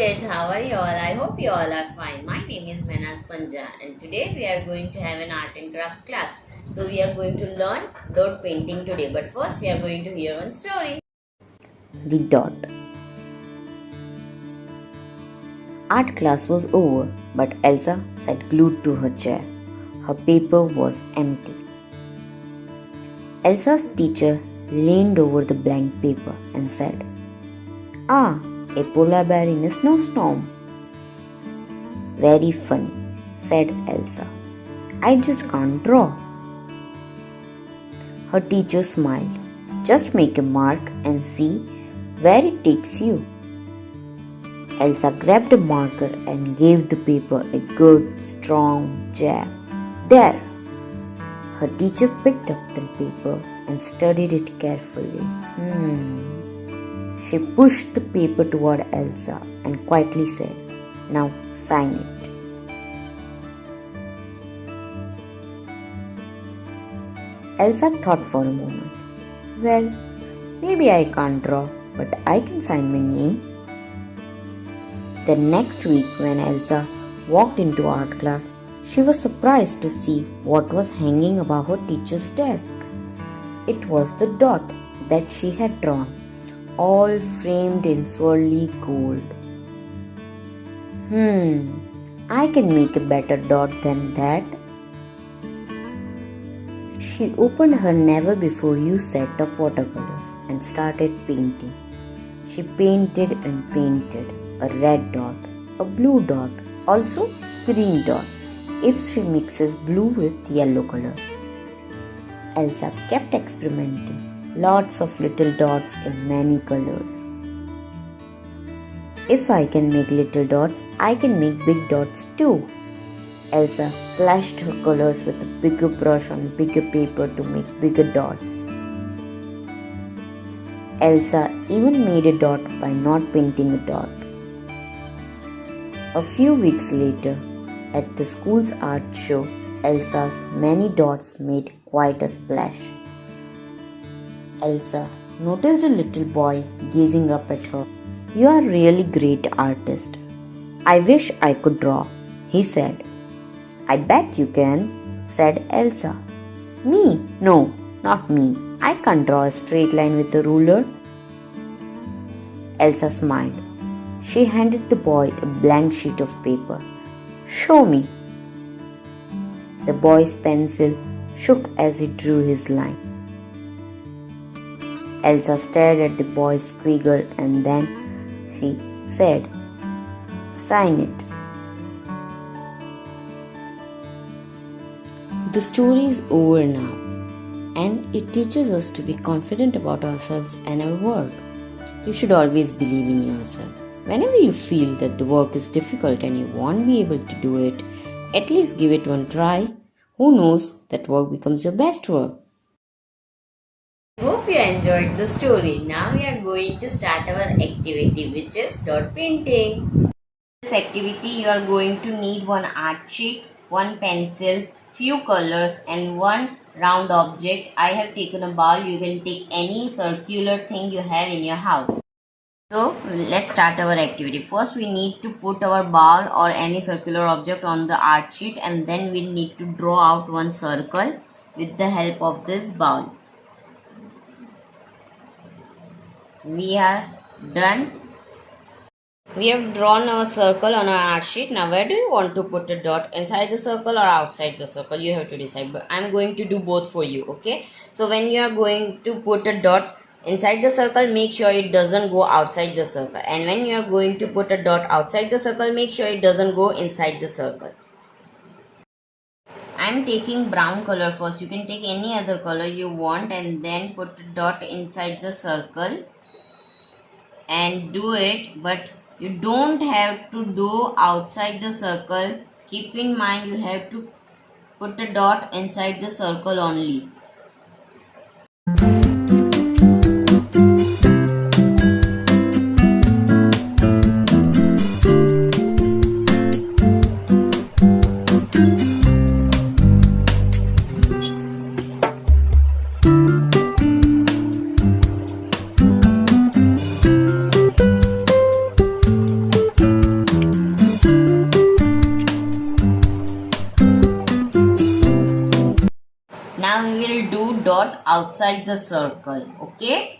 kids, how are you all? I hope you all are fine. My name is Mehta and today we are going to have an art and crafts class. So we are going to learn dot painting today. But first we are going to hear one story. The dot. Art class was over, but Elsa sat glued to her chair. Her paper was empty. Elsa's teacher leaned over the blank paper and said, "Ah, a polar bear in a snowstorm." "Very funny," said Elsa. "I just can't draw." Her teacher smiled. "Just make a mark and see where it takes you." Elsa grabbed a marker and gave the paper a good, strong jab. There! Her teacher picked up the paper and studied it carefully. She pushed the paper toward Elsa and quietly said, "Now sign it." Elsa thought for a moment. "Well, maybe I can't draw, but I can sign my name." The next week, when Elsa walked into art class, she was surprised to see what was hanging above her teacher's desk. It was the dot that she had drawn, all framed in swirly gold. I can make a better dot than that." She opened her never-before-used set of watercolors and started painting. She painted and painted a red dot, a blue dot, also green dot, if she mixes blue with yellow color. Elsa kept experimenting, lots of little dots in many colors. "If I can make little dots, I can make big dots too." Elsa splashed her colors with a bigger brush on bigger paper to make bigger dots. Elsa even made a dot by not painting a dot. A few weeks later, at the school's art show, Elsa's many dots made quite a splash. Elsa noticed a little boy gazing up at her. "You are a really great artist. I wish I could draw," he said. "I bet you can," said Elsa. "Me? No, not me. I can't draw a straight line with a ruler." Elsa smiled. She handed the boy a blank sheet of paper. "Show me." The boy's pencil shook as he drew his line. Elsa stared at the boy's squiggle and then she said, "Sign it." The story is over now, and it teaches us to be confident about ourselves and our work. You should always believe in yourself. Whenever you feel that the work is difficult and you won't be able to do it, at least give it one try. Who knows, that work becomes your best work. I hope you enjoyed the story. Now we are going to start our activity, which is dot painting. For this activity, you are going to need one art sheet, one pencil, few colors and one round object. I have taken a ball. You can take any circular thing you have in your house. So let's start our activity. First we need to put our ball or any circular object on the art sheet, and then we need to draw out one circle with the help of this ball. We are done. We have drawn our circle on our art sheet. Now where do you want to put a dot? Inside the circle or outside the circle? You have to decide. But I'm going to do both for you, okay? So when you are going to put a dot inside the circle, make sure it doesn't go outside the circle. And when you are going to put a dot outside the circle, make sure it doesn't go inside the circle. I'm taking brown color first. You can take any other color you want and then put a dot inside the circle and do it. But you don't have to do outside the circle. Keep in mind you have to put a dot inside the circle only. put dots outside the circle. Okay.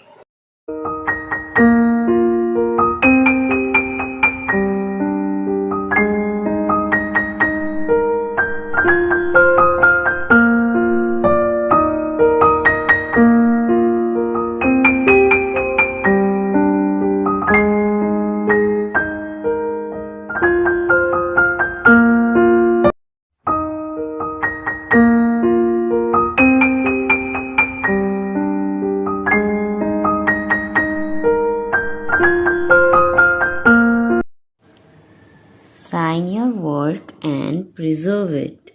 Sign your work and preserve it.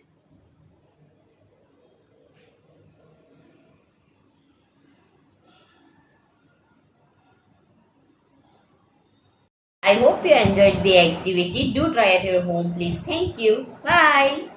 I hope you enjoyed the activity. Do try at your home, please. Thank you. Bye.